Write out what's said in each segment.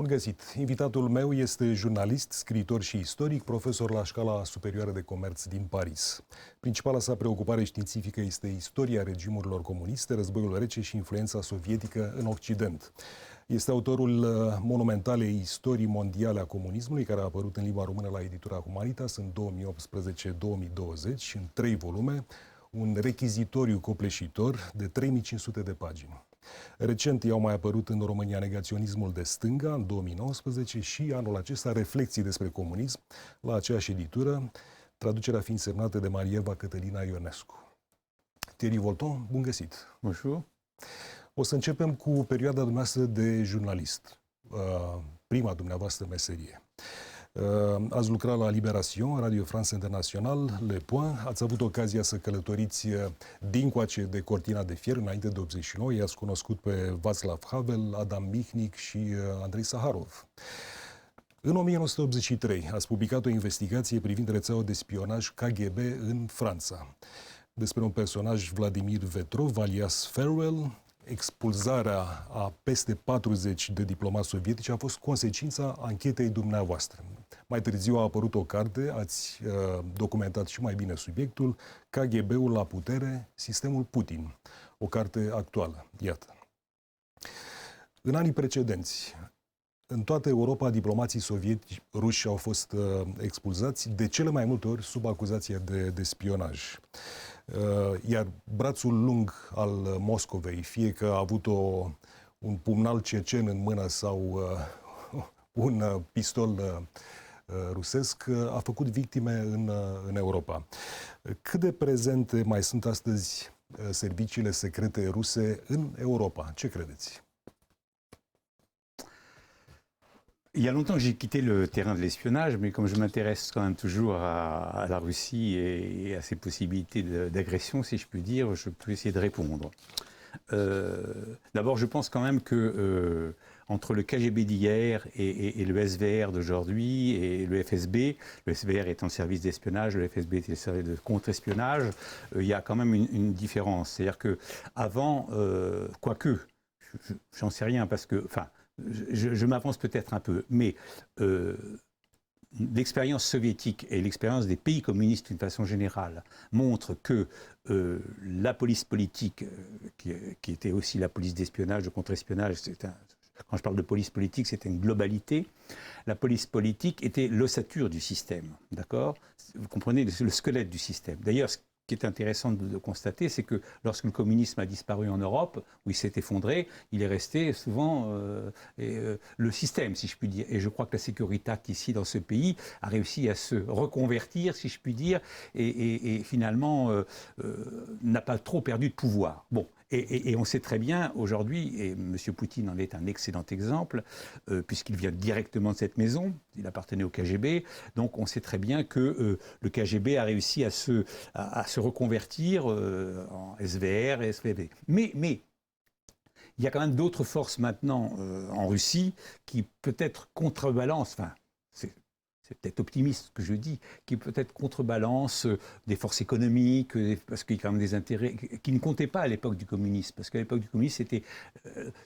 Bun găsit! Invitatul meu este jurnalist, scriitor și istoric, profesor la Școala Superioară de Comerț din Paris. Principala sa preocupare științifică este istoria regimurilor comuniste, războiul rece și influența sovietică în Occident. Este autorul monumentalei Istorii mondiale a comunismului, care a apărut în limba română la editura Humanitas în 2018-2020, în 3 volume, un rechizitoriu copleșitor de 3500 de pagini. Recent i-au mai apărut în România Negaționismul de stânga, în 2019, și anul acesta Reflexii despre comunism, la aceeași editură, traducerea fiind semnată de Marieva Cătălina Ionescu. Thierry Volton, bun găsit! Bonjour! O să începem cu perioada dumneavoastră de jurnalist, prima dumneavoastră meserie. Ați lucrat la Libération, Radio France International, Le Point, ați avut ocazia să călătoriți dincoace de Cortina de Fier, înainte de 89, i-ați cunoscut pe Václav Havel, Adam Michnik și Andrei Saharov. În 1983 ați publicat o investigație privind rețeaua de spionaj KGB în Franța. Despre un personaj, Vladimir Vetrov, alias Farewell. Expulzarea a peste 40 de diplomați sovietici a fost consecința anchetei dumneavoastră. Mai târziu a apărut o carte, ați documentat și mai bine subiectul, KGB-ul la putere, sistemul Putin. O carte actuală, iată. În anii precedenți, în toată Europa, diplomații sovietici ruși au fost expulzați, de cele mai multe ori sub acuzație de spionaj. Iar brațul lung al Moscovei, fie că a avut un pumnal cecen în mână sau un pistol rusesc, a făcut victime în Europa. Cât de prezente mai sunt astăzi serviciile secrete ruse în Europa? Ce credeți? Il y a longtemps que j'ai quitté le terrain de l'espionnage, mais comme je m'intéresse quand même toujours à la Russie et à ses possibilités d'agression, si je puis dire, je peux essayer de répondre. D'abord, je pense quand même que entre le KGB d'hier et le SVR d'aujourd'hui et le FSB, le SVR étant le service d'espionnage, le FSB était le service de contre-espionnage, il y a quand même une différence. C'est-à-dire qu'avant, quoique, j'en sais rien parce que... Enfin, je m'avance peut-être un peu, mais l'expérience soviétique et l'expérience des pays communistes d'une façon générale montrent que la police politique, qui était aussi la police d'espionnage, de contre-espionnage, quand je parle de police politique, c'était une globalité. La police politique était l'ossature du système, d'accord? Vous comprenez, le squelette du système. D'ailleurs, ce qui est intéressant de constater, c'est que lorsque le communisme a disparu en Europe, où il s'est effondré, il est resté souvent le système, si je puis dire. Et je crois que la Securitat, ici, dans ce pays, a réussi à se reconvertir, si je puis dire, et finalement n'a pas trop perdu de pouvoir. Bon. Et on sait très bien aujourd'hui, et M. Poutine en est un excellent exemple, puisqu'il vient directement de cette maison, il appartenait au KGB, donc on sait très bien que le KGB a réussi à se reconvertir en SVR et SVB. Mais il y a quand même d'autres forces maintenant en Russie qui peut-être contrebalancent, enfin, c'est peut-être optimiste ce que je dis, qui peut-être contrebalance des forces économiques, parce qu'il y a quand même des intérêts qui ne comptaient pas à l'époque du communisme, parce qu'à l'époque du communisme,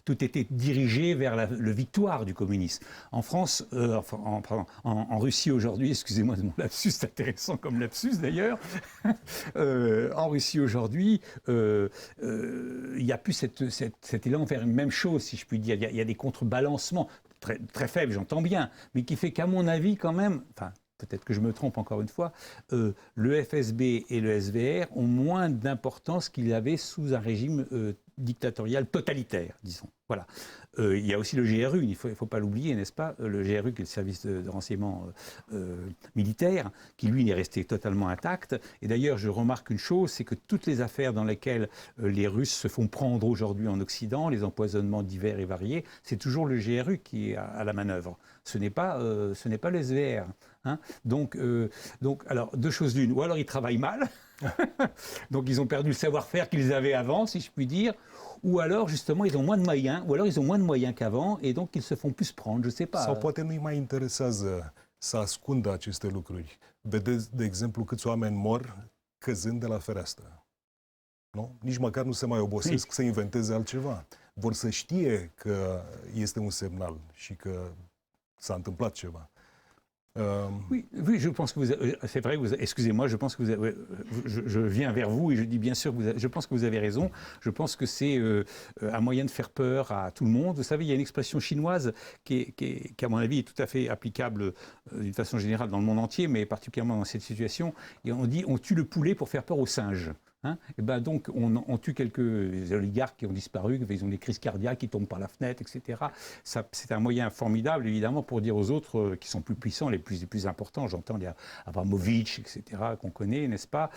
tout était dirigé vers la victoire du communisme. En France, en Russie aujourd'hui, excusez-moi de mon lapsus, c'est intéressant comme lapsus d'ailleurs, en Russie aujourd'hui, il n'y a plus cet élan vers une même chose, si je puis dire. Il y a des contrebalancements. Très faible, j'entends bien, mais qui fait qu'à mon avis, quand même, enfin, peut-être que je me trompe encore une fois, le FSB et le SVR ont moins d'importance qu'ils avaient sous un régime dictatorial totalitaire, disons. Voilà. Il y a aussi le GRU, il ne faut pas l'oublier, n'est-ce pas? Le GRU, qui est le service de renseignement militaire, qui lui est resté totalement intact. Et d'ailleurs, je remarque une chose, c'est que toutes les affaires dans lesquelles les Russes se font prendre aujourd'hui en Occident, les empoisonnements divers et variés, c'est toujours le GRU qui est à la manœuvre. Ce n'est pas le SVR. Hein. Donc, alors, deux choses l'une. Ou alors ils travaillent mal, donc ils ont perdu le savoir-faire qu'ils avaient avant, si je puis dire, ou alors justement ils ont moins de moyens, ou alors ils ont moins de moyens qu'avant, et donc ils se font plus prendre, je sais pas. Sau poate nu-i mai interesează să ascundă aceste lucruri. Vedeți, de exemplu, câți oameni mor căzând de la fereastră. Nu? Nici măcar nu se mai obosesc să inventeze altceva. vor să știe că este un semnal și că s-a întâmplat ceva. Oui, oui, je pense que c'est vrai, excusez-moi, je pense que je viens vers vous et je dis bien sûr que je pense que vous avez raison. Je pense que c'est un moyen de faire peur à tout le monde. Vous savez, il y a une expression chinoise qui, à mon avis, est tout à fait applicable d'une façon générale dans le monde entier, mais particulièrement dans cette situation. Et on dit, on tue le poulet pour faire peur aux singes. Hein, et ben donc, on tue quelques oligarques qui ont disparu, ils ont des crises cardiaques, qui tombent par la fenêtre, etc. C'est un moyen formidable, évidemment, pour dire aux autres qui sont plus puissants, les plus importants, j'entends les Abramovich, etc., qu'on connaît, n'est-ce pas,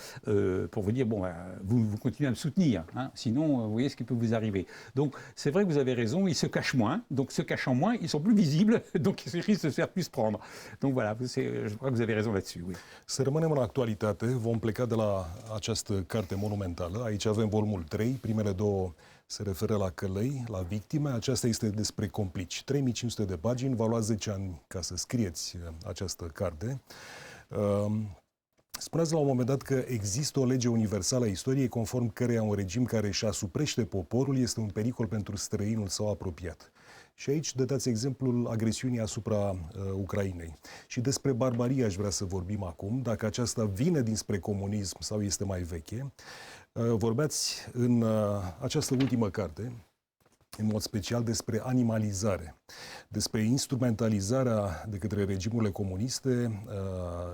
pour vous dire, bon, vous continuez à me soutenir, hein, sinon, vous voyez ce qui peut vous arriver. Donc, c'est vrai que vous avez raison, ils se cachent moins, donc se cachant moins, ils sont plus visibles, donc ils risquent de se faire plus prendre. Donc voilà, je crois que vous avez raison là-dessus, oui. Să rămânem în actualitate, vom pleca de la această carte monumentală. Aici avem volumul 3, primele două se referă la călăi, la victime. Aceasta este despre complici. 3500 de pagini, va lua 10 ani ca să scrieți această carte. Spuneați la un moment dat că există o lege universală a istoriei conform căreia un regim care își asuprește poporul este un pericol pentru străinul sau apropiat. Și aici dădeați exemplul agresiunii asupra Ucrainei. Și despre barbarie aș vrea să vorbim acum, dacă aceasta vine dinspre comunism sau este mai veche. Vorbeați în această ultimă carte, în mod special, despre animalizare, despre instrumentalizarea de către regimurile comuniste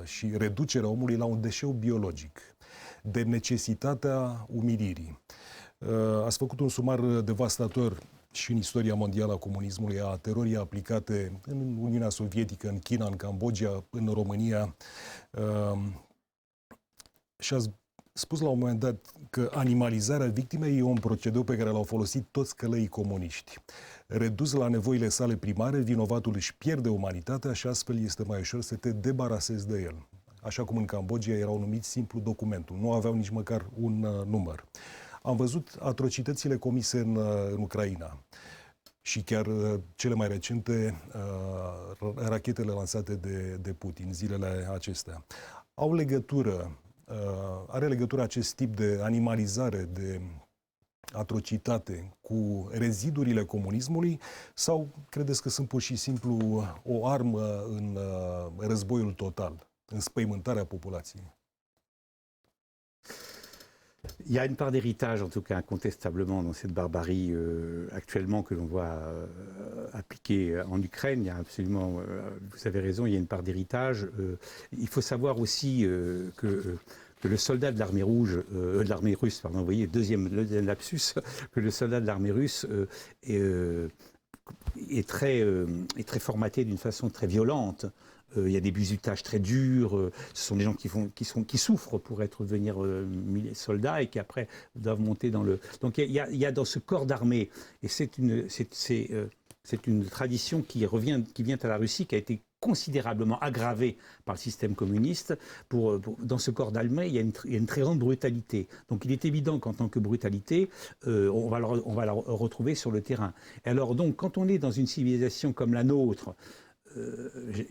și reducerea omului la un deșeu biologic, de necesitatea umilirii. Ați făcut un sumar devastator și în istoria mondială a comunismului, a terorii aplicate în Uniunea Sovietică, în China, în Cambodgia, în România. Și ați spus la un moment dat că animalizarea victimei e un procedeu pe care l-au folosit toți călăii comuniști. Redus la nevoile sale primare, vinovatul își pierde umanitatea și astfel este mai ușor să te debarasezi de el. Așa cum în Cambodgia erau numiți simplu documentul, nu aveau nici măcar un număr. Am văzut atrocitățile comise în Ucraina și chiar cele mai recente rachetele lansate de Putin zilele acestea. Are legătură acest tip de animalizare, de atrocitate cu rezidurile comunismului sau credeți că sunt pur și simplu o armă în războiul total, în spăimântarea populației? Il y a une part d'héritage, en tout cas incontestablement, dans cette barbarie actuellement que l'on voit appliquer en Ukraine. Il y a absolument, vous avez raison, il y a une part d'héritage. Il faut savoir aussi que le soldat de l'armée rouge, de l'armée russe, pardon, vous voyez, deuxième lapsus, que le soldat de l'armée russe est très formaté d'une façon très violente. Il y a des bizutages très durs, ce sont des gens qui souffrent pour devenir soldats et qui après doivent monter dans le... Donc il y a dans ce corps d'armée, et c'est une tradition qui vient à la Russie, qui a été considérablement aggravée par le système communiste. Dans ce corps d'armée, il y a une très grande brutalité. Donc il est évident qu'en tant que brutalité, on va la retrouver sur le terrain. Et alors donc, quand on est dans une civilisation comme la nôtre,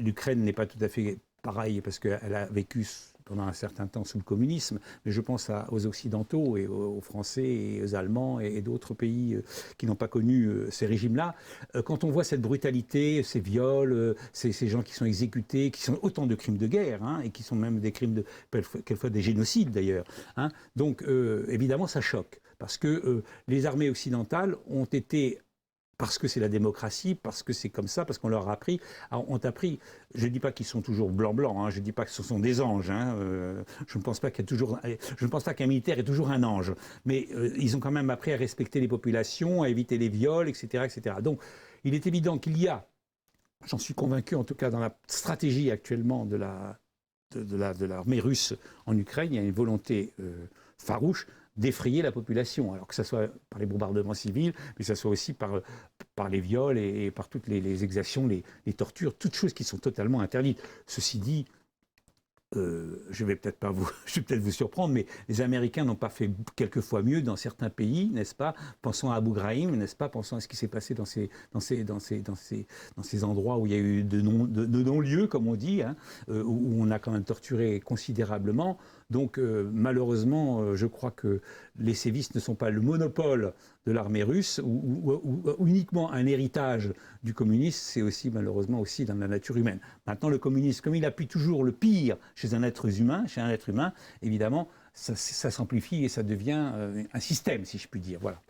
l'Ukraine n'est pas tout à fait pareille parce qu'elle a vécu pendant un certain temps sous le communisme, mais je pense aux Occidentaux et aux Français et aux Allemands et d'autres pays qui n'ont pas connu ces régimes-là. Quand on voit cette brutalité, ces viols, ces gens qui sont exécutés, qui sont autant de crimes de guerre, hein, et qui sont même des crimes quelquefois des génocides d'ailleurs. Hein. Donc évidemment ça choque, parce que les armées occidentales ont été... Parce que c'est la démocratie, parce que c'est comme ça, parce qu'on leur a appris. Alors, on t'a appris, je ne dis pas qu'ils sont toujours blancs, hein, je ne dis pas que ce sont des anges. Hein, je ne pense pas qu'un militaire est toujours un ange. Mais ils ont quand même appris à respecter les populations, à éviter les viols, etc., etc. Donc, il est évident qu'il y a, j'en suis convaincu en tout cas dans la stratégie actuellement de l'armée russe en Ukraine, il y a une volonté farouche d'effrayer la population, alors que ce soit par les bombardements civils, mais que ce soit aussi par les viols et par toutes les exactions, les tortures, toutes choses qui sont totalement interdites. Ceci dit, je vais peut-être vous surprendre, mais les Américains n'ont pas fait quelquefois mieux dans certains pays, n'est-ce pas? Pensons à Abu Ghraib, n'est-ce pas? Pensons à ce qui s'est passé dans ces endroits où il y a eu de non-lieux, comme on dit, hein, où on a quand même torturé considérablement. Donc malheureusement, je crois que les sévices ne sont pas le monopole de l'armée russe ou uniquement un héritage du communisme, c'est aussi malheureusement aussi dans la nature humaine. Maintenant, le communisme, comme il appuie toujours le pire chez un être humain, évidemment, ça s'amplifie et ça devient un système, si je puis dire. Voilà.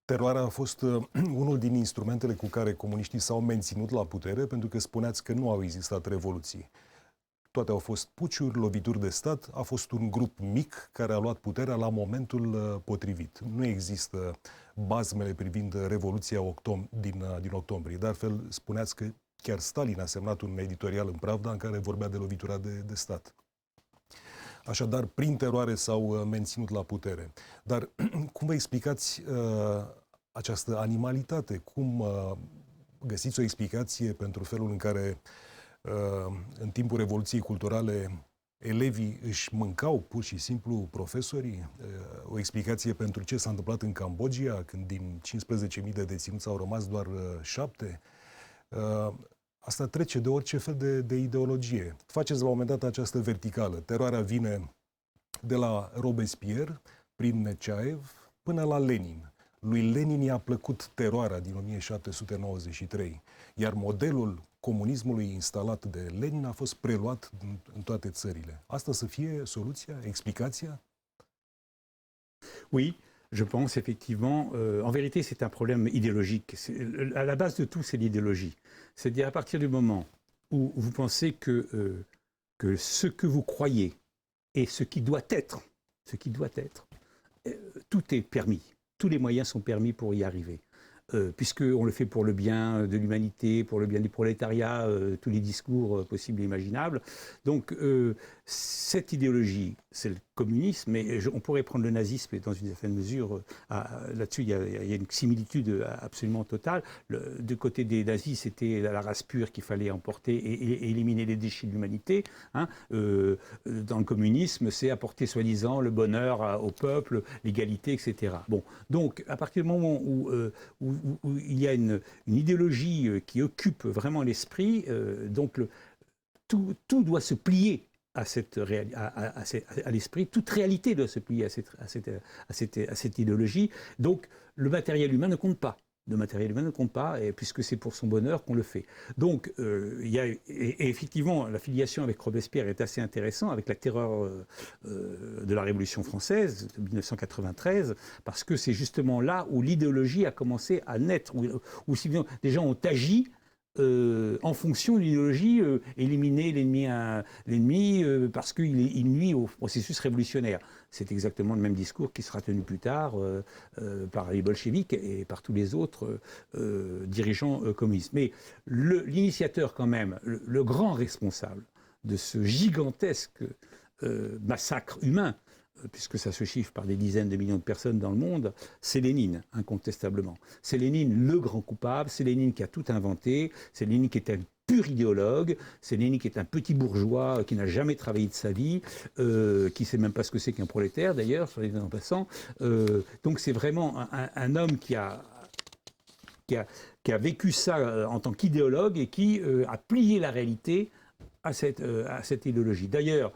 Teroarea a fost unul din instrumentele cu care comuniștii s-au menținut la putere, pentru că spuneați că nu au existat revoluții. Toate au fost puciuri, lovituri de stat, a fost un grup mic care a luat puterea la momentul potrivit. Nu există bazmele privind Revoluția din octombrie. De altfel, spuneați că chiar Stalin a semnat un editorial în Pravda în care vorbea de lovitura de stat. Așadar, prin teroare s-au menținut la putere. Dar cum vă explicați această animalitate? Cum găsiți o explicație pentru felul în care în timpul Revoluției Culturale elevii își mâncau pur și simplu profesorii? O explicație pentru ce s-a întâmplat în Cambodgia, când din 15.000 de deținuți au rămas doar 7? Asta trece de orice fel de ideologie. Faceți la un moment dat această verticală. Teroarea vine de la Robespierre, prin Nechaev, până la Lenin. Lui Lenin i-a plăcut teroarea din 1793, iar modelul comunismului instalat de Lenin a fost preluat în toate țările. Asta să fie soluția, explicația? Oui, je pense effectivement, en vérité c'est un problème idéologique. À la base de tout c'est l'idéologie. C'est-à-dire à partir du moment où vous pensez que ce que vous croyez et ce qui doit être, tout est permis. Tous les moyens sont permis pour y arriver. Puisqu'on le fait pour le bien de l'humanité, pour le bien du prolétariat, tous les discours possibles et imaginables. Donc cette idéologie, c'est le communisme, mais on pourrait prendre le nazisme dans une certaine mesure. Là-dessus, il y a une similitude absolument totale. Du côté des nazis, c'était la race pure qu'il fallait emporter et éliminer les déchets de l'humanité. Hein. Dans le communisme, c'est apporter soi-disant le bonheur au peuple, l'égalité, etc. Bon, donc à partir du moment où il y a une idéologie qui occupe vraiment l'esprit, donc tout doit se plier à l'esprit, toute réalité doit se plier à cette idéologie. Donc le matériel humain ne compte pas. Le matériel humain ne compte pas, puisque c'est pour son bonheur qu'on le fait. Donc, et effectivement, la filiation avec Robespierre est assez intéressante, avec la terreur de la Révolution française de 1993, parce que c'est justement là où l'idéologie a commencé à naître, où des gens ont agi en fonction de l'idéologie, éliminer l'ennemi parce qu'il nuit au processus révolutionnaire. C'est exactement le même discours qui sera tenu plus tard par les bolcheviks et par tous les autres dirigeants communistes. Mais l'initiateur quand même, le grand responsable de ce gigantesque massacre humain, puisque ça se chiffre par des dizaines de millions de personnes dans le monde, c'est Lénine, incontestablement. C'est Lénine le grand coupable, c'est Lénine qui a tout inventé, c'est Lénine qui est un pur idéologue, c'est Lénine qui est un petit bourgeois qui n'a jamais travaillé de sa vie, qui ne sait même pas ce que c'est qu'un prolétaire d'ailleurs, sur les en passant. Donc c'est vraiment un homme qui a vécu ça en tant qu'idéologue et qui a plié la réalité à cette idéologie. D'ailleurs,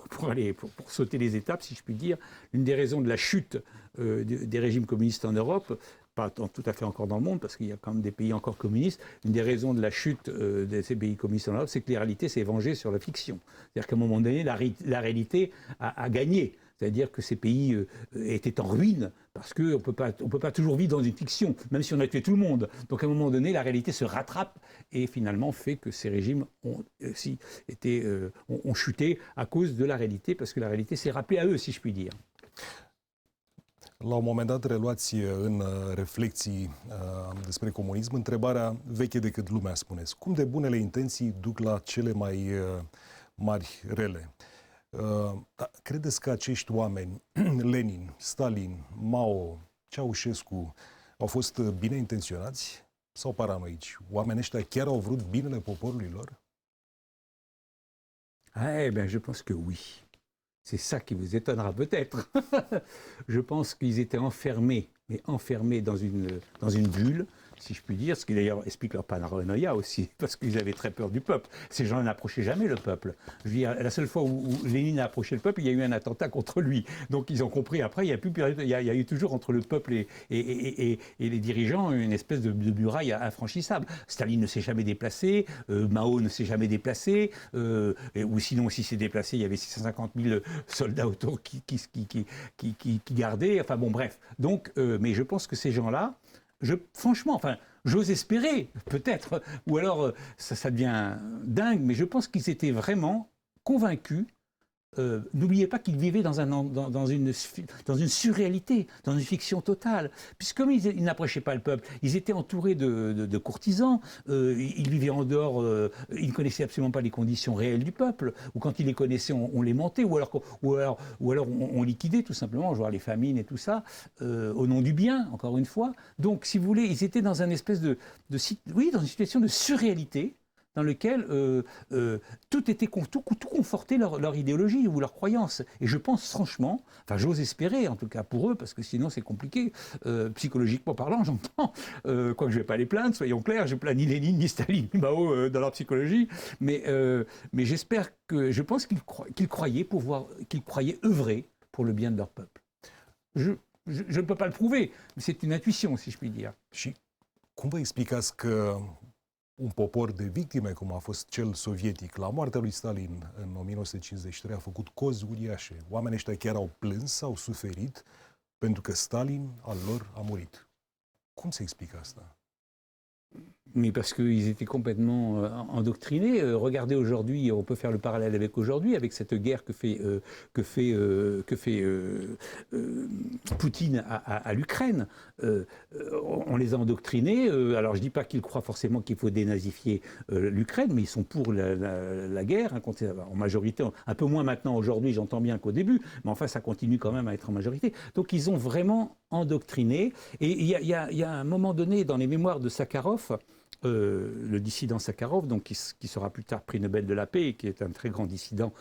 pour sauter les étapes, si je puis dire, l'une des raisons de la chute des régimes communistes en Europe, pas tout à fait encore dans le monde, parce qu'il y a quand même des pays encore communistes, une des raisons de la chute de ces pays communistes en Europe, c'est que la réalité s'est vengée sur la fiction. C'est-à-dire qu'à un moment donné, la réalité a gagné. C'est-à-dire que ces pays étaient en ruine, parce qu'on ne peut pas toujours vivre dans une fiction, même si on a tué tout le monde. Donc à un moment donné, la réalité se rattrape et finalement fait que ces régimes ont chuté à cause de la réalité, parce que la réalité s'est rappelée à eux, si je puis dire. La un moment dat reluați în reflexii despre comunism întrebarea veche decât lumea, spuneți. Cum de bunele intenții duc la cele mai mari rele? Credeți că acești oameni, Lenin, Stalin, Mao, Ceaușescu, au fost bine intenționați sau paranoici? Oamenii ăștia chiar au vrut binele poporului lor? Eh bien, je pense que oui. C'est ça qui vous étonnera peut-être. Je pense qu'ils étaient enfermés dans une bulle, si je puis dire, ce qui d'ailleurs explique leur paranoïa aussi, parce qu'ils avaient très peur du peuple. Ces gens n'approchaient jamais le peuple. Je veux dire, la seule fois où Lénine a approché le peuple, il y a eu un attentat contre lui. Donc ils ont compris, après, il y a eu toujours entre le peuple et les dirigeants une espèce de muraille infranchissable. Staline ne s'est jamais déplacé, Mao ne s'est jamais déplacé, ou sinon, s'il s'est déplacé, il y avait 650 000 soldats autour qui gardaient. Enfin bon, bref. Donc, mais je pense que ces gens-là, franchement, enfin, j'ose espérer, peut-être, ou alors ça devient dingue, mais je pense qu'ils étaient vraiment convaincus. N'oubliez pas qu'ils vivaient dans une surréalité, dans une fiction totale. Puisque comme ils n'approchaient pas le peuple, ils étaient entourés de courtisans, ils vivaient en dehors, ils ne connaissaient absolument pas les conditions réelles du peuple, ou quand ils les connaissaient, on les mentait, ou alors on liquidait tout simplement, genre les famines et tout ça, au nom du bien, encore une fois. Donc, si vous voulez, ils étaient dans une espèce dans une situation de surréalité, dans lequel tout confortait leur idéologie ou leur croyance. Et je pense franchement, enfin j'ose espérer en tout cas pour eux, parce que sinon c'est compliqué, psychologiquement parlant, j'entends, quoique je ne vais pas les plaindre, soyons clairs, je ne plains ni Lénine, ni Staline, ni Mao dans leur psychologie, mais j'espère que, je pense qu'ils croyaient œuvrer pour le bien de leur peuple. Je ne peux pas le prouver, mais c'est une intuition, si je puis dire. Și cum vă explicați că un popor de victime, cum a fost cel sovietic, la moartea lui Stalin în 1953, a făcut cozi uriașe. Oamenii ăștia chiar au plâns, au suferit, pentru că Stalin al lor a murit. Cum se explică asta? Mais parce qu'ils étaient complètement endoctrinés. Regardez aujourd'hui, on peut faire le parallèle avec aujourd'hui, avec cette guerre que fait Poutine à l'Ukraine. On les a endoctrinés. Alors je ne dis pas qu'ils croient forcément qu'il faut dénazifier l'Ukraine, mais ils sont pour la guerre, hein, en majorité, un peu moins maintenant aujourd'hui, j'entends bien qu'au début, mais enfin ça continue quand même à être en majorité. Donc ils ont vraiment endoctriné. Et il y a un moment donné dans les mémoires de Sakharov, le dissident Sakharov, donc qui sera plus tard prix Nobel de la paix, et qui est un très grand dissident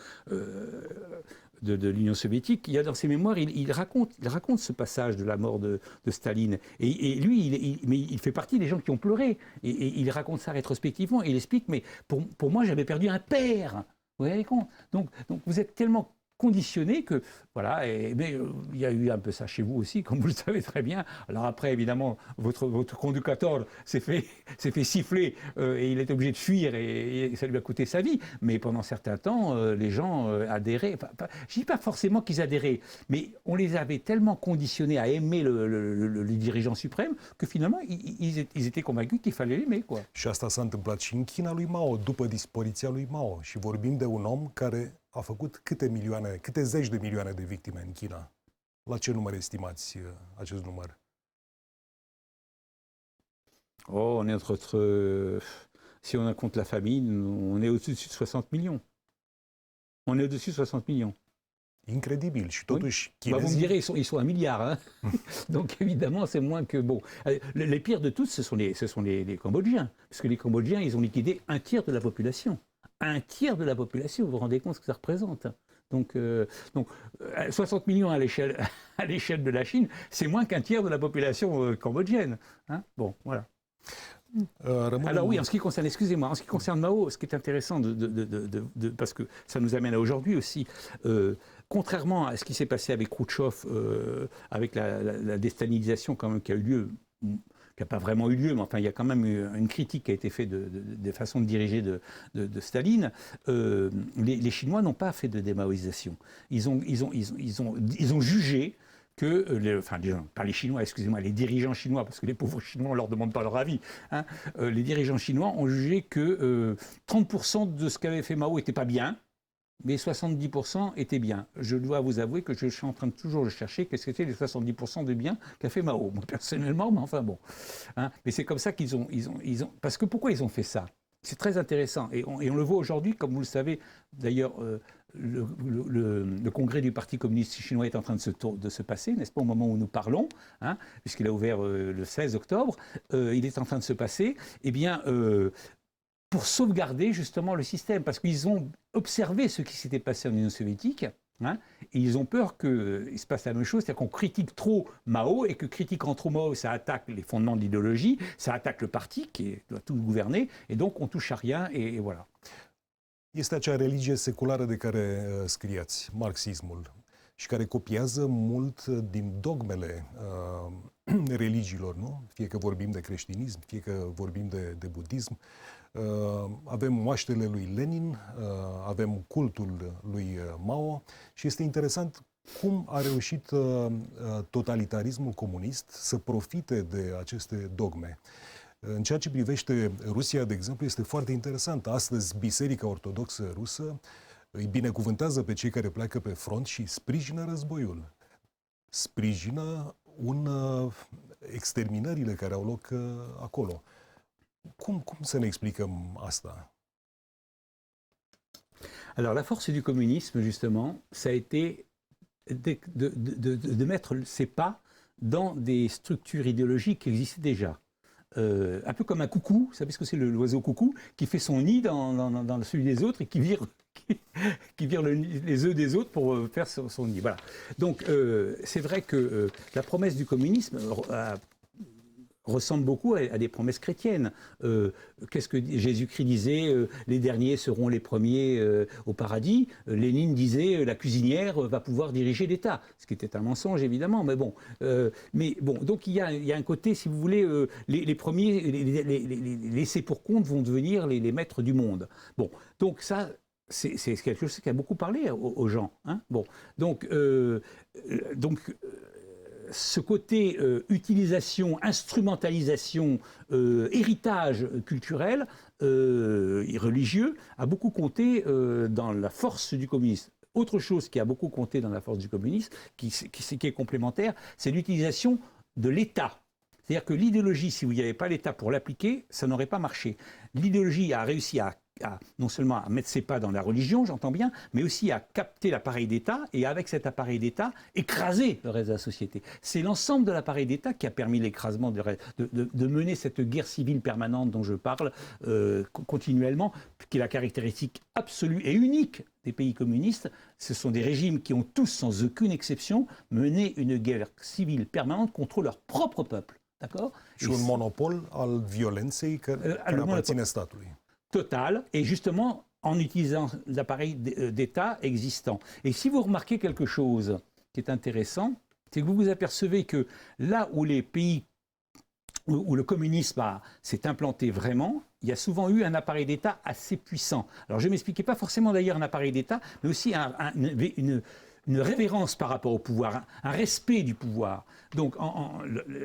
de l'Union soviétique, il y a dans ses mémoires, il raconte ce passage de la mort de Staline. Et lui, il fait partie des gens qui ont pleuré. Et il raconte ça rétrospectivement, et il explique, mais pour moi, j'avais perdu un père. Vous voyez compte ? Donc vous êtes tellement conditionné que, voilà, mais il y a eu un peu ça chez vous aussi, comme vous le savez très bien. Alors après, évidemment, votre conducteur s'est fait siffler et il est obligé de fuir et ça lui a coûté sa vie. Mais pendant certains temps, les gens adhéraient. Je ne dis pas forcément qu'ils adhéraient, mais on les avait tellement conditionnés à aimer le dirigeant suprême que finalement, ils étaient convaincus qu'il fallait l'aimer, quoi. Și asta s-a întâmplat și în China lui Mao, după dispariția lui Mao. Și vorbim de un om care a făcut câte zeci de milioane de victime în China. La ce număr estimați acest număr? Oh, on est si on compte la famine, on est au-dessus de 60 millions. On est au-dessus de 60 millions. Incredibil. Și totuși chinezii... Vous me direz, ils sont 1 milliard. Hein. Donc évidemment, c'est moins que... Bon, les pires de tous, ce sont les Cambodgiens. Parce que les Cambodgiens, ils ont liquidé un tiers de la population. Un tiers de la population, vous vous rendez compte ce que ça représente. Donc 60 millions à l'échelle de la Chine, c'est moins qu'un tiers de la population cambodgienne. Hein, bon, voilà. Alors oui, en ce qui concerne Mao, ce qui est intéressant, parce que ça nous amène à aujourd'hui aussi, contrairement à ce qui s'est passé avec Khrouchtchev, avec la déstalinisation quand même qui a eu lieu, qui n'a pas vraiment eu lieu, mais enfin il y a quand même eu une critique qui a été faite des façons de diriger de Staline. Les Chinois n'ont pas fait de démaoïsation. Ils ont jugé que, pas les Chinois, excusez-moi, les dirigeants chinois, parce que les pauvres Chinois, on ne leur demande pas leur avis, hein, les dirigeants chinois ont jugé que 30% de ce qu'avait fait Mao n'était pas bien, mais 70% étaient bien. Je dois vous avouer que je suis en train de toujours le chercher, qu'est-ce que c'était les 70% de bien qu'a fait Mao, moi personnellement, mais enfin bon. Hein, mais c'est comme ça qu'ils ont... Parce que pourquoi ils ont fait ça ? C'est très intéressant, et on le voit aujourd'hui, comme vous le savez, d'ailleurs, le congrès du Parti communiste chinois est en train de se passer, n'est-ce pas, au moment où nous parlons, hein, puisqu'il a ouvert le 16 octobre, il est en train de se passer, eh bien... pour sauvegarder justement le système, parce qu'ils ont observé ce qui s'était passé en Union soviétique, Hein, et ils ont peur qu'il se passe la même chose, c'est-à-dire qu'on critique trop Mao et que critiquant trop Mao, ça attaque les fondements de l'idéologie, ça attaque le parti qui doit tout gouverner, et donc on touche à rien, et voilà. Este acea religie seculară de care scriați, marxismul, și care copiază mult din dogmele religiilor, nu? Fie că vorbim de creștinism, fie că vorbim de budism. Avem moaștele lui Lenin, avem cultul lui Mao și este interesant cum a reușit totalitarismul comunist să profite de aceste dogme. În ceea ce privește Rusia, de exemplu, este foarte interesant. Astăzi, Biserica Ortodoxă Rusă îi binecuvântează pe cei care pleacă pe front și sprijină războiul. Sprijină exterminările care au loc acolo. Cum să ne explicăm asta? Alors la force du communisme, justement, ça a été de mettre ses pas dans des structures idéologiques qui existaient déjà. Un peu comme un coucou, vous savez ce que c'est l'oiseau coucou, qui fait son nid dans celui des autres et qui vire les œufs des autres pour faire son nid. Voilà. Donc c'est vrai que la promesse du communisme ressemble beaucoup à des promesses chrétiennes. Qu'est-ce que Jésus-Christ disait les derniers seront les premiers au paradis. Lénine disait la cuisinière va pouvoir diriger l'État, ce qui était un mensonge évidemment, mais bon. Donc il y a un côté, si vous voulez, les premiers, les laissés pour compte vont devenir les maîtres du monde. Bon, donc ça. C'est quelque chose qui a beaucoup parlé aux gens. Hein, bon, donc ce côté utilisation, instrumentalisation, héritage culturel et religieux a beaucoup compté dans la force du communisme. Autre chose qui a beaucoup compté dans la force du communisme, qui est complémentaire, c'est l'utilisation de l'État. C'est-à-dire que l'idéologie, si vous n'y avait pas l'État pour l'appliquer, ça n'aurait pas marché. L'idéologie a réussi à non seulement à mettre ses pas dans la religion, j'entends bien, mais aussi à capter l'appareil d'État et avec cet appareil d'État, écraser le reste de la société. C'est l'ensemble de l'appareil d'État qui a permis l'écrasement de mener cette guerre civile permanente dont je parle continuellement, qui est la caractéristique absolue et unique des pays communistes. Ce sont des régimes qui ont tous, sans aucune exception, mené une guerre civile permanente contre leur propre peuple. D'accord? Și un monopol al violenței care aparține statului. Total, et justement en utilisant l'appareil d'État existant. Et si vous remarquez quelque chose qui est intéressant, c'est que vous vous apercevez que là où les pays, où le communisme s'est implanté vraiment, il y a souvent eu un appareil d'État assez puissant. Alors je ne m'expliquais pas forcément d'ailleurs un appareil d'État, mais aussi une révérence par rapport au pouvoir, un respect du pouvoir. Donc,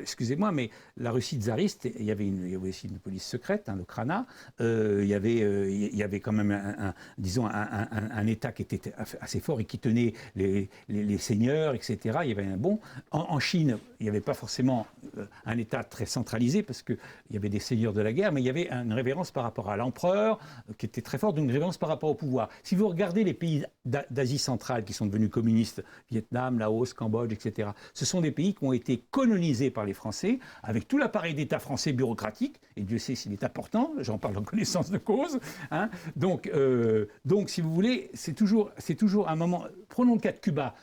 excusez-moi, mais la Russie tsariste, il y avait aussi une police secrète, le Krana, il y avait quand même un État qui était assez fort et qui tenait les seigneurs, etc. Il y avait en Chine, il n'y avait pas forcément un État très centralisé parce qu'il y avait des seigneurs de la guerre, mais il y avait une révérence par rapport à l'empereur qui était très forte, une révérence par rapport au pouvoir. Si vous regardez les pays d'Asie centrale qui sont devenus communistes, Vietnam, Laos, Cambodge, etc., ce sont des pays qui ont été colonisés par les Français avec tout l'appareil d'État français bureaucratique, et Dieu sait s'il est important, j'en parle en connaissance de cause. Hein. Donc, si vous voulez, c'est toujours un moment. Prenons le cas de Cuba.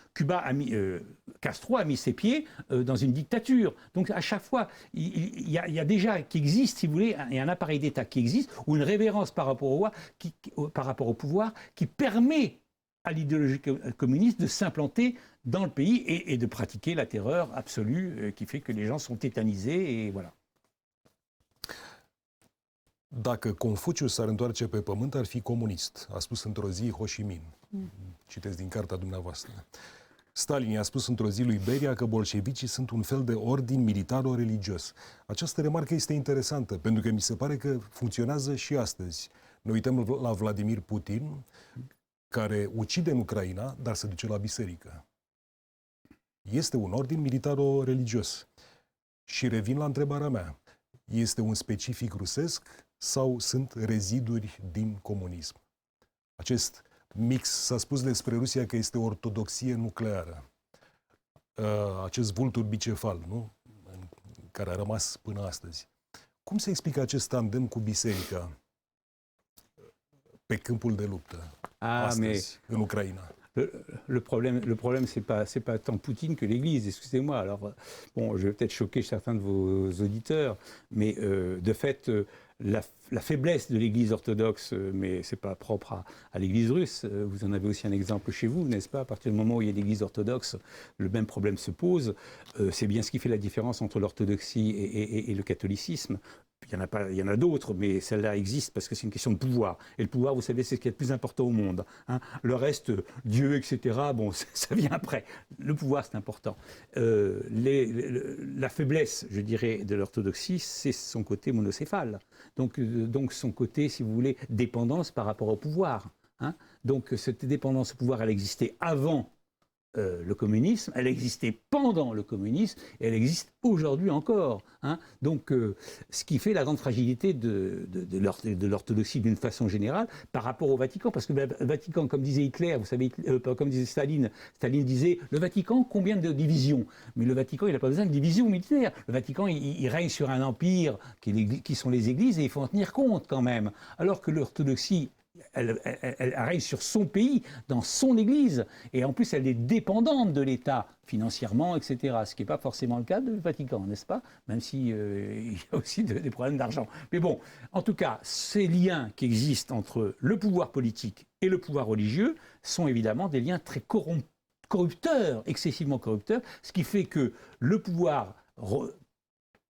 Castro a mis ses pieds dans une dictature. Donc à chaque fois, il y a déjà qui existe, si vous voulez, il y a un appareil d'État qui existe, ou une révérence par rapport au pouvoir qui permet à l'idéologie communiste de s'implanter dans le pays et de pratiquer la terreur absolue qui fait que les gens sont tétanisés et voilà. Dacă Confucius s-ar întoarce pe pământ, ar fi comunist. A spus într-o zi Ho Chi Minh. Citesc din cartea dumneavoastră. Stalin i-a spus într-o zi lui Beria că bolșevicii sunt un fel de ordin militaro-religios. Această remarcă este interesantă, pentru că mi se pare că funcționează și astăzi. Ne uităm la Vladimir Putin, care ucide în Ucraina, dar se duce la biserică. Este un ordin militaro-religios. Și revin la întrebarea mea. Este un specific rusesc sau sunt reziduri din comunism? Acest mix, s-a spus despre Rusia că este ortodoxie nucleară. Acest vultur bicefal, nu? Care a rămas până astăzi. Cum se explică acest tandem cu biserica pe câmpul de luptă astăzi, în Ucraina? le problème, c'est pas tant Poutine que l'Église. Excusez-moi. Alors, bon, je vais peut-être choquer certains de vos auditeurs, mais de fait, la faiblesse de l'Église orthodoxe, mais c'est pas propre à l'Église russe. Vous en avez aussi un exemple chez vous, n'est-ce pas? À partir du moment où il y a l'Église orthodoxe, le même problème se pose. C'est bien ce qui fait la différence entre l'orthodoxie et le catholicisme. Il y en a d'autres, mais celle-là existe parce que c'est une question de pouvoir. Et le pouvoir, vous savez, c'est ce qui est le plus important au monde. Hein. Le reste, Dieu, etc., bon, ça vient après. Le pouvoir, c'est important. La faiblesse, je dirais, de l'orthodoxie, c'est son côté monocéphale. Donc son côté, si vous voulez, dépendance par rapport au pouvoir. Hein. Donc cette dépendance au pouvoir, elle existait avant le communisme, elle existait pendant le communisme et elle existe aujourd'hui encore. Hein. Donc, ce qui fait la grande fragilité de l'orthodoxie d'une façon générale par rapport au Vatican. Parce que le Vatican, comme disait Hitler, vous savez, comme disait Staline disait le Vatican, combien de divisions? Mais le Vatican, il n'a pas besoin de divisions militaires. Le Vatican, il règne sur un empire qui sont les églises et il faut en tenir compte quand même. Alors que l'orthodoxie, elle règne sur son pays, dans son Église, et en plus elle est dépendante de l'État financièrement, etc. Ce qui n'est pas forcément le cas du Vatican, n'est-ce pas? Même si il y a aussi des problèmes d'argent. Mais bon, en tout cas, ces liens qui existent entre le pouvoir politique et le pouvoir religieux sont évidemment des liens très corrupteurs, excessivement corrupteurs, ce qui fait que le pouvoir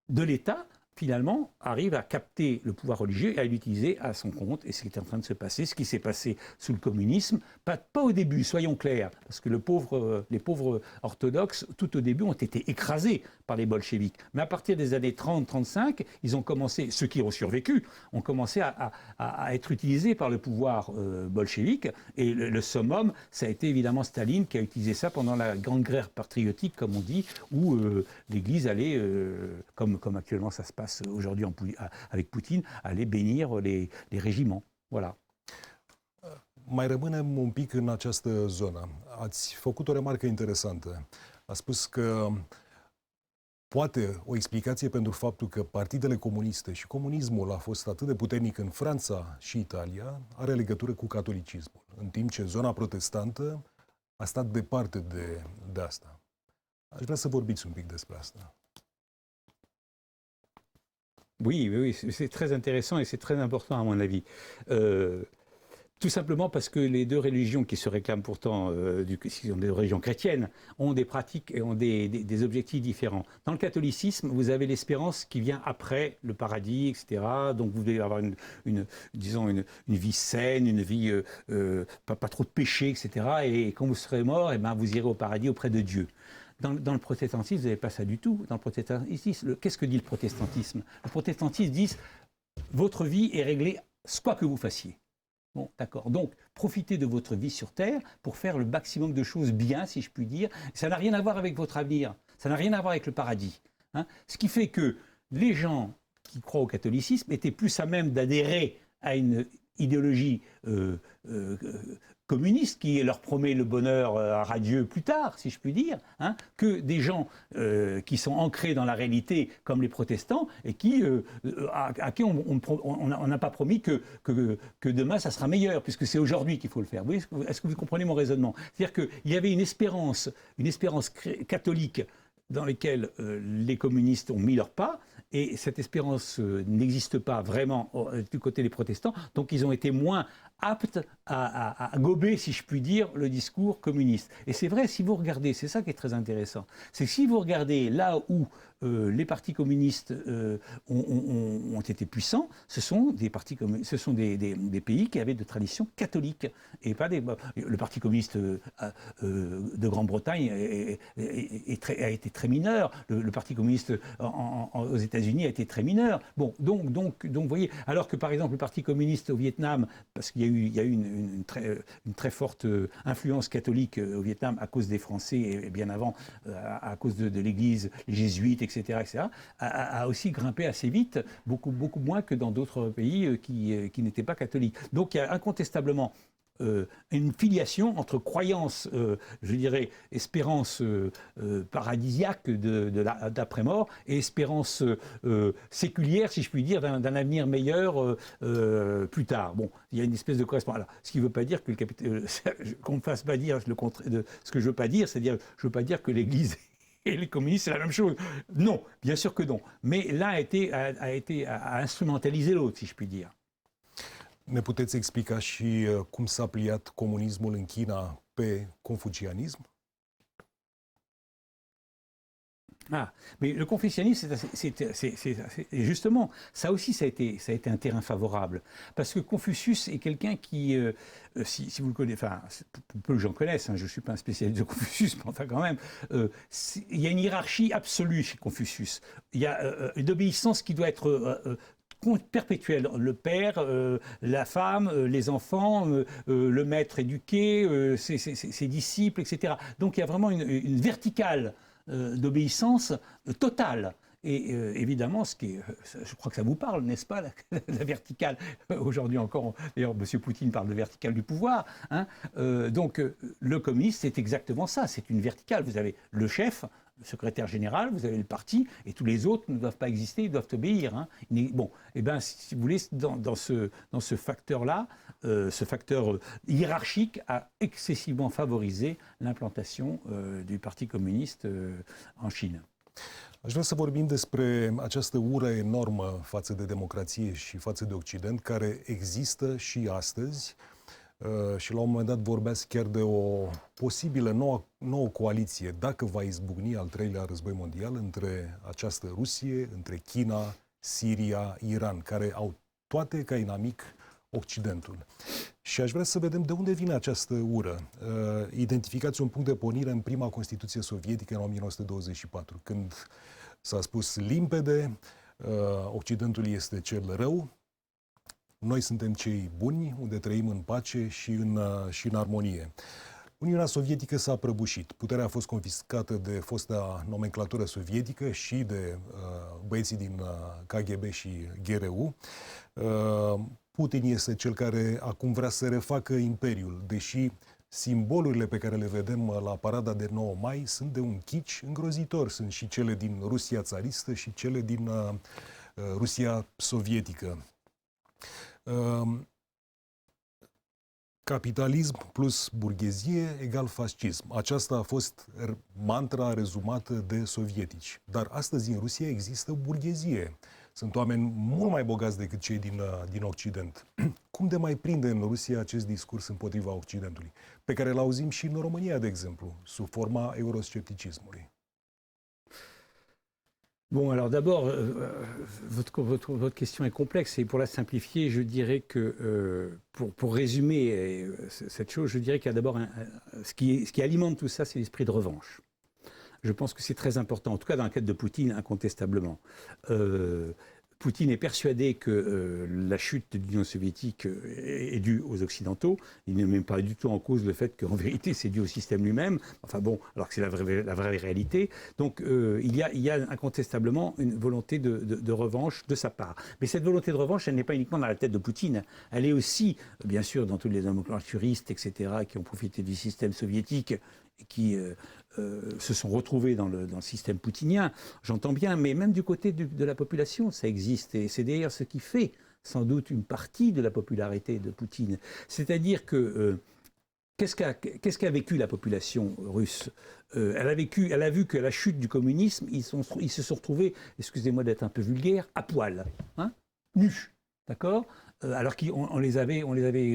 de l'État finalement, arrive à capter le pouvoir religieux et à l'utiliser à son compte. Et c'est ce qui est en train de se passer, ce qui s'est passé sous le communisme. Pas au début, soyons clairs, parce que les pauvres orthodoxes, tout au début, ont été écrasés par les bolcheviks. Mais à partir des années 30-35, ils ont commencé, ceux qui ont survécu, ont commencé à être utilisés par le pouvoir bolchevique. Et le summum, ça a été évidemment Staline qui a utilisé ça pendant la grande guerre patriotique, comme on dit, où l'Église allait, comme actuellement ça se passe aujourd'hui avec Poutine, aller bénir les régiments. Voilà. Mai rămânem un pic în această zonă. Ați făcut o remarcă interesantă. A spus că poate o explicație pentru faptul că partidele comuniste și comunismul a fost atât de puternic în Franța și Italia are legătură cu catolicismul, în timp ce zona protestantă a stat departe de asta. Aș vrea să vorbiți un pic despre asta. Oui, c'est très intéressant et c'est très important à mon avis. Tout simplement parce que les deux religions qui se réclament pourtant, qui sont des religions chrétiennes, ont des pratiques et ont des objectifs différents. Dans le catholicisme, vous avez l'espérance qui vient après le paradis, etc. Donc vous devez avoir une vie saine, une vie pas trop de péché, etc. Et quand vous serez mort, eh ben, vous irez au paradis auprès de Dieu. Dans le protestantisme, vous n'avez pas ça du tout. Dans le protestantisme, qu'est-ce que dit le protestantisme? Le protestantisme dit votre vie est réglée, quoi que vous fassiez. Bon, d'accord. Donc, profitez de votre vie sur Terre pour faire le maximum de choses bien, si je puis dire. Ça n'a rien à voir avec votre avenir. Ça n'a rien à voir avec le paradis. Hein. Ce qui fait que les gens qui croient au catholicisme étaient plus à même d'adhérer à une idéologie communiste qui leur promet le bonheur radieux plus tard, si je puis dire, hein, que des gens qui sont ancrés dans la réalité comme les protestants et à qui on n'a pas promis que demain ça sera meilleur, puisque c'est aujourd'hui qu'il faut le faire. Est-ce que vous comprenez mon raisonnement? C'est-à-dire qu'il y avait une espérance catholique dans laquelle les communistes ont mis leur pas, et cette espérance n'existe pas vraiment du côté des protestants, donc ils ont été moins aptes à gober, si je puis dire, le discours communiste. Et c'est vrai, si vous regardez, c'est ça qui est très intéressant, c'est que si vous regardez là où les partis communistes ont été puissants, ce sont des pays qui avaient de tradition catholique, et pas le Parti communiste de Grande-Bretagne a été très mineur, le Parti communiste aux États-Unis a été très mineur. Bon, donc, vous voyez, alors que par exemple le Parti communiste au Vietnam, parce qu'il y a eu une très forte influence catholique au Vietnam à cause des Français et bien avant à cause de l'Église, les jésuites, etc., a aussi grimpé assez vite, beaucoup moins que dans d'autres pays qui n'étaient pas catholiques. Donc il y a incontestablement une filiation entre croyance, je dirais, espérance paradisiaque d'après-mort et espérance séculière, si je puis dire, d'un avenir meilleur plus tard. Bon, il y a une espèce de correspondance. Alors, ce qui ne veut pas dire que qu'on ne me fasse pas dire le contraire. Ce que je ne veux pas dire, c'est-à-dire, je ne veux pas dire que l'Église et les communistes, c'est la même chose. Non, bien sûr que non. Mais l'un a instrumentalisé l'autre, si je puis dire. Ne puteți explica și cum s-a pliat comunismul în China pe confucianism? Ah, mais le confucianisme, justement, ça aussi, ça a été un terrain favorable. Parce que Confucius est quelqu'un qui, si vous le connaissez, enfin, pour peu que j'en connaisse, hein, je ne suis pas un spécialiste de Confucius, mais enfin quand même, il y a une hiérarchie absolue chez Confucius. Il y a une obéissance qui doit être perpétuelle. Le père, la femme, les enfants, le maître éduqué, ses disciples, etc. Donc il y a vraiment une verticale d'obéissance totale. Et évidemment, je crois que ça vous parle, n'est-ce pas, la verticale. Aujourd'hui encore, d'ailleurs, M. Poutine parle de verticale du pouvoir. Hein. Donc, le communisme, c'est exactement ça. C'est une verticale. Vous avez le chef, le secrétaire général, vous avez le parti, et tous les autres ne doivent pas exister, ils doivent obéir. Hein. Bon, eh bien, si vous voulez, dans ce facteur-là, ce facteur hiérarchique a excessivement favorisé l'implantation du Parti communiste en Chine. Aș vrea să vorbim despre această ură enormă față de democrație și față de Occident, care există și astăzi. Și la un moment dat vorbeați chiar de o posibilă nouă coaliție, dacă va izbucni al treilea război mondial, între această Rusie, între China, Siria, Iran, care au toate ca inamic Occidentul. Și aș vrea să vedem de unde vine această ură. Identificați un punct de pornire în prima Constituție sovietică în 1924, când s-a spus limpede, Occidentul este cel rău, noi suntem cei buni, unde trăim în pace și în armonie. Uniunea Sovietică s-a prăbușit. Puterea a fost confiscată de fosta nomenclatură sovietică și de băieții din KGB și GRU. Putin este cel care acum vrea să refacă imperiul, deși simbolurile pe care le vedem la parada de 9 mai sunt de un kitsch îngrozitor. Sunt și cele din Rusia țaristă și cele din Rusia sovietică. Capitalism plus burghezie egal fascism. Aceasta a fost mantra rezumată de sovietici. Dar astăzi în Rusia există burghezie. Sunt oameni mult mai bogați decât cei din Occident. Cum de mai prinde în Rusia acest discurs împotriva Occidentului, pe care îl auzim și în România, de exemplu, sub forma euroscepticismului? Bon, alors d'abord, votre question est complexe et pour la simplifier, je dirais que, pour résumer cette chose, je dirais qu'il y a d'abord ce qui alimente tout ça, c'est l'esprit de revanche. Je pense que c'est très important, en tout cas dans le cadre de Poutine, incontestablement. Poutine est persuadé que la chute de l'Union soviétique est due aux Occidentaux. Il ne met pas du tout en cause le fait qu'en vérité c'est dû au système lui-même. Enfin bon, alors que c'est la vraie réalité. Donc il y a incontestablement une volonté de revanche de sa part. Mais cette volonté de revanche, elle n'est pas uniquement dans la tête de Poutine. Elle est aussi, bien sûr, dans tous les nomenclaturistes, etc., qui ont profité du système soviétique et qui se sont retrouvés dans le système poutinien, j'entends bien, mais même du côté de la population, ça existe. Et c'est d'ailleurs ce qui fait sans doute une partie de la popularité de Poutine. C'est-à-dire que qu'est-ce qu'a vécu la population russe? Elle a vu que à la chute du communisme, ils se sont retrouvés, excusez-moi d'être un peu vulgaire, à poil, hein, nus, d'accord? Alors qu'on les avait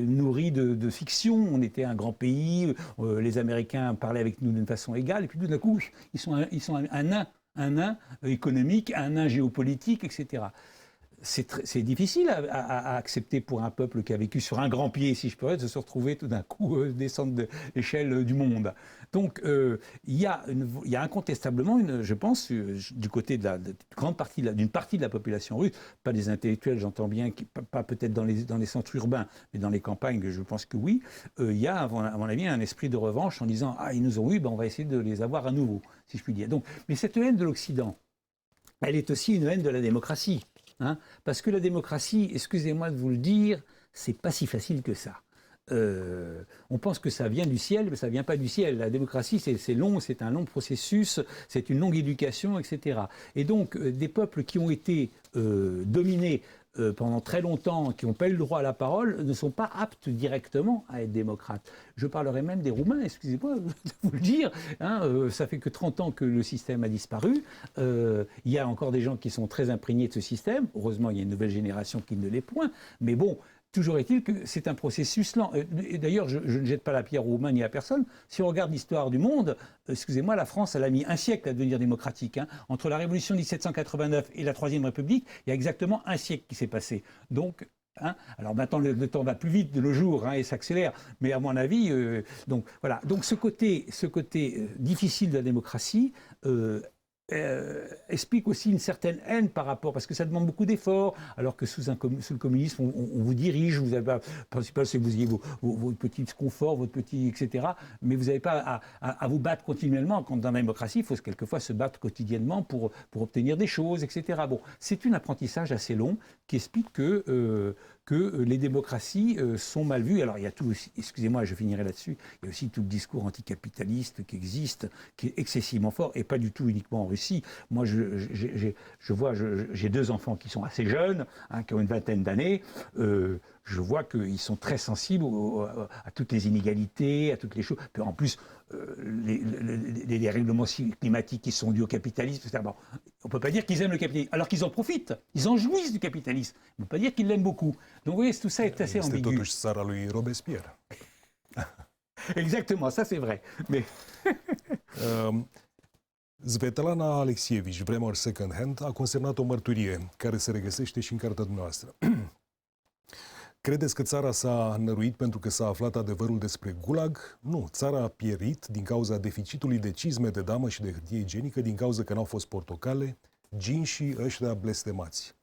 nourris de fiction, on était un grand pays, les Américains parlaient avec nous d'une façon égale, et puis tout d'un coup, ils sont un nain économique, un nain géopolitique, etc. C'est difficile à accepter pour un peuple qui a vécu sur un grand pied, si je peux dire, de se retrouver tout d'un coup descendre de l'échelle du monde. Donc il y a incontestablement, je pense, du côté d'une partie de la population russe, pas des intellectuels, j'entends bien, pas peut-être dans les centres urbains, mais dans les campagnes, je pense que oui, il y a, à mon avis, un esprit de revanche en disant « Ah, ils nous ont eu, ben on va essayer de les avoir à nouveau », si je puis dire. Donc, mais cette haine de l'Occident, elle est aussi une haine de la démocratie. Hein, parce que la démocratie, excusez-moi de vous le dire, c'est pas si facile que ça. on pense que ça vient du ciel, mais ça ne vient pas du ciel. La démocratie, c'est long, c'est un long processus, c'est une longue éducation, etc. Et donc, des peuples qui ont été dominés pendant très longtemps, qui n'ont pas eu le droit à la parole, ne sont pas aptes directement à être démocrates. Je parlerai même des Roumains, excusez-moi de vous le dire. Ça fait que 30 ans que le système a disparu. Il y a encore des gens qui sont très imprégnés de ce système. Heureusement, il y a une nouvelle génération qui ne l'est point. Mais bon, toujours est-il que c'est un processus lent. Et d'ailleurs, je ne jette pas la pierre aux Roumains ni à personne. Si on regarde l'histoire du monde, excusez-moi, la France, elle a mis un siècle à devenir démocratique. Entre la Révolution de 1789 et la Troisième République, il y a exactement un siècle qui s'est passé. Donc, alors maintenant, le temps va plus vite de nos jours et s'accélère. Mais à mon avis, donc voilà. Donc ce côté difficile de la démocratie explique aussi une certaine haine par rapport, parce que ça demande beaucoup d'efforts, alors que sous le communisme, on vous dirige, vous avez, le principal c'est que vous ayez vos petits conforts, votre petit, etc. Mais vous n'avez pas à vous battre continuellement. Quand dans la démocratie, il faut quelquefois se battre quotidiennement pour obtenir des choses, etc. Bon, c'est un apprentissage assez long qui explique que les démocraties sont mal vues. Alors il y a tout, excusez-moi, je finirai là-dessus, il y a aussi tout le discours anticapitaliste qui existe, qui est excessivement fort, et pas du tout uniquement en Russie. Moi, j'ai 2 enfants qui sont assez jeunes, qui ont une vingtaine d'années. Je vois qu'ils sont très sensibles à toutes les inégalités, à toutes les choses. Puis en plus, les règlements climatiques qui sont dus au capitalisme, etc. Bon, on ne peut pas dire qu'ils aiment le capitalisme, alors qu'ils en profitent. Ils en jouissent du capitalisme. On ne peut pas dire qu'ils l'aiment beaucoup. Donc vous voyez, tout ça est assez ambigu. Totuși țara lui Robespierre. Exactement, ça c'est vrai. Mais... Svetlana Alexievich, Vremuri Second Hand, a consemnat o mărturie care se regăsește și în cartea dumneavoastră. Credeți că țara s-a năruit pentru că s-a aflat adevărul despre Gulag? Nu, țara a pierit din cauza deficitului de cizme de damă și de hârtie igienică, din cauza că n-au fost portocale, ginșii ăștia blestemați.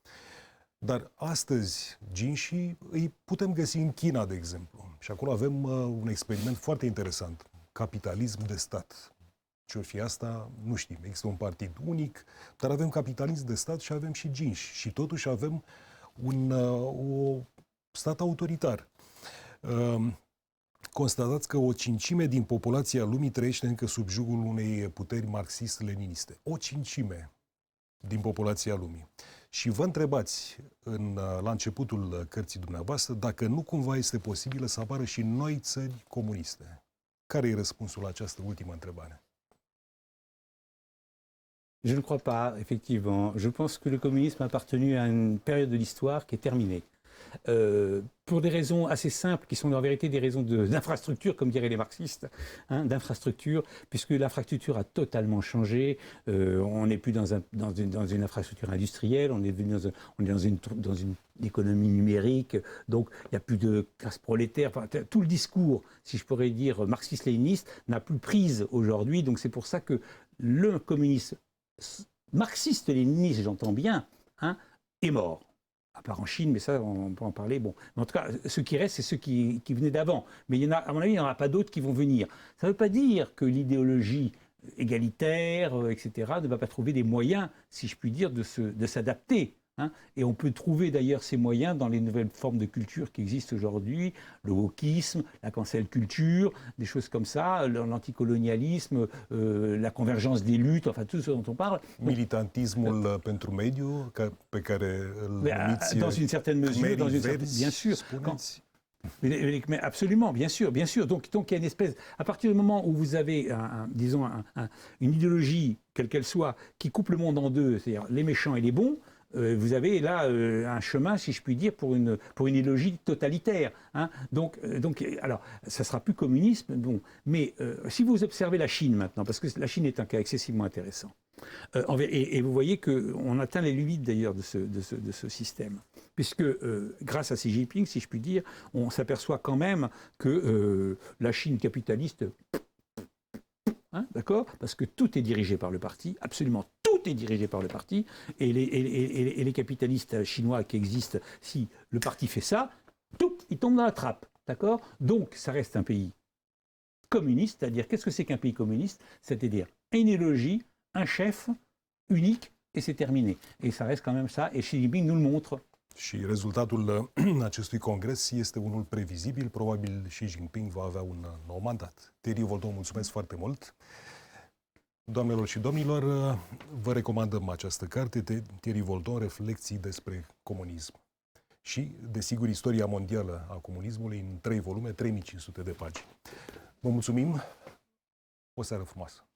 Dar astăzi ginșii îi putem găsi în China, de exemplu. Și acolo avem un experiment foarte interesant. Capitalism de stat. Ce-or fi asta, nu știm. Există un partid unic, dar avem capitalism de stat și avem și ginși. Și totuși avem un stat autoritar. Constatați că o cincime din populația lumii trăiește încă sub jugul unei puteri marxist-leniniste. O cincime din populația lumii. Și vă întrebați la începutul cărții dumneavoastră dacă nu cumva este posibil să apară și noi țări comuniste. Care e răspunsul la această ultimă întrebare? Je ne crois pas, effectivement. Je pense que le communisme a appartenu à une période de l'histoire qui est terminée. Pour des raisons assez simples, qui sont en vérité des raisons d'infrastructure, comme diraient les marxistes, d'infrastructure, puisque l'infrastructure a totalement changé. On n'est plus dans une infrastructure industrielle, on est dans une économie numérique, donc il n'y a plus de classe prolétaire. Enfin, tout le discours, si je pourrais dire, marxiste-léniniste, n'a plus prise aujourd'hui. Donc c'est pour ça que le communisme marxiste-léniniste, j'entends bien, est mort. À part en Chine, mais ça, on peut en parler. Bon. Mais en tout cas, ceux qui restent, c'est ceux qui venaient d'avant. Mais il y en a, à mon avis, il n'y en aura pas d'autres qui vont venir. Ça ne veut pas dire que l'idéologie égalitaire, etc., ne va pas trouver des moyens, si je puis dire, de s'adapter. Et on peut trouver d'ailleurs ces moyens dans les nouvelles formes de culture qui existent aujourd'hui, le wokisme, la cancel culture, des choses comme ça, l'anticolonialisme, la convergence des luttes, enfin tout ce dont on parle. Militantismul pentru mediu, pe care îl numiți dans une certaine mesure, bien sûr. Mais absolument, bien sûr, bien sûr. Donc il y a une espèce, à partir du moment où vous avez, disons, une idéologie, quelle qu'elle soit, qui coupe le monde en deux, c'est-à-dire les méchants et les bons, vous avez là un chemin, si je puis dire, pour une idéologie totalitaire. Donc, alors, ça ne sera plus communisme, bon. Mais si vous observez la Chine maintenant, parce que la Chine est un cas excessivement intéressant, et vous voyez qu'on atteint les limites d'ailleurs de ce système, puisque grâce à Xi Jinping, si je puis dire, on s'aperçoit quand même que la Chine capitaliste... d'accord ? Parce que tout est dirigé par le parti, absolument tout est dirigé par le parti, et les capitalistes chinois qui existent, si le parti fait ça, tout, ils tombent dans la trappe, d'accord ? Donc, ça reste un pays communiste, c'est-à-dire, qu'est-ce que c'est qu'un pays communiste ? C'est-à-dire une idéologie, un chef unique, et c'est terminé. Et ça reste quand même ça, et Xi Jinping nous le montre. Și rezultatul acestui congres este unul previzibil. Probabil Xi Jinping va avea un nou mandat. Thierry Voldon, mulțumesc foarte mult. Doamnelor și domnilor, vă recomandăm această carte, Thierry Voldon, Reflecții despre comunism. Și, desigur, istoria mondială a comunismului în 3 volume, 3500 de pagini. Vă mulțumim. O seară frumoasă.